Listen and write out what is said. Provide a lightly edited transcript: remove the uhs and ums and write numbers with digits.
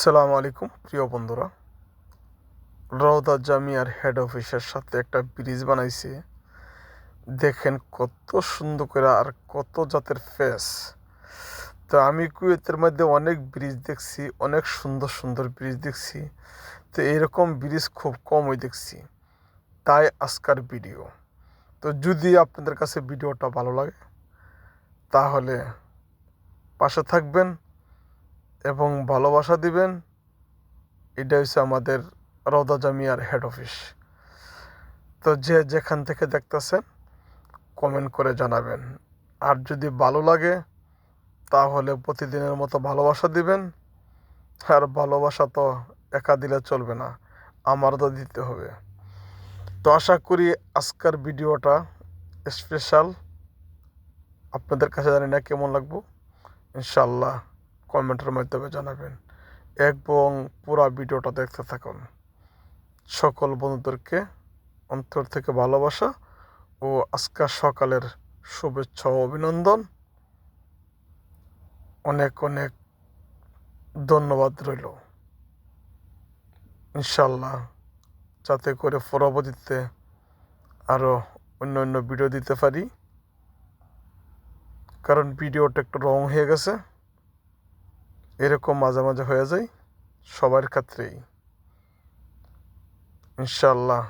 আসসালামু আলাইকুম প্রিয় বন্ধুরা। রওদা জামিয়ার হেড অফিসের সাথে একটা ব্রিজ বানাইছে। দেখেন কত সুন্দর করে আর কত জাতের ফেস। তো আমি কুয়েতের মধ্যে অনেক ব্রিজ দেখছি, অনেক সুন্দর সুন্দর ব্রিজ দেখছি। তো এরকম ব্রিজ খুব কমই দেখছি, তাই আজকের ভিডিও। তো যদি আপনাদের কাছে ভিডিওটা ভালো লাগে তাহলে পাশে থাকবেন এবং ভালোবাসা দিবেন। এটা হচ্ছে আমাদের রওদা জামিয়ার হেড অফিস। তো যে যেখান থেকে দেখতেছেন কমেন্ট করে জানাবেন। আর যদি ভালো লাগে তাহলে প্রতিদিনের মতো ভালোবাসা দিবেন। আর ভালোবাসা তো একা দিলে চলবে না, আমারও তো দিতে হবে। তো আশা করি আজকের ভিডিওটা স্পেশাল। আপনাদের কাছে জানি না কেমন লাগবো, ইনশাল্লাহ কমেন্টের মাধ্যমে জানাবেন এবং পুরো ভিডিওটা দেখতে থাকুন। সকল বন্ধুদেরকে অন্তর থেকে ভালোবাসা ও আজকের সকালের শুভেচ্ছা ও অভিনন্দন। অনেক অনেক ধন্যবাদ রইল। ইনশাল্লাহ যাতে করে পরবর্তীতে আরও অন্য অন্য ভিডিও দিতে পারি, কারণ ভিডিওটা একটু রং হয়ে গেছে। এরকম মাঝে মাঝে হয়ে যায় সবার ক্ষেত্রেই। ইনশাল্লাহ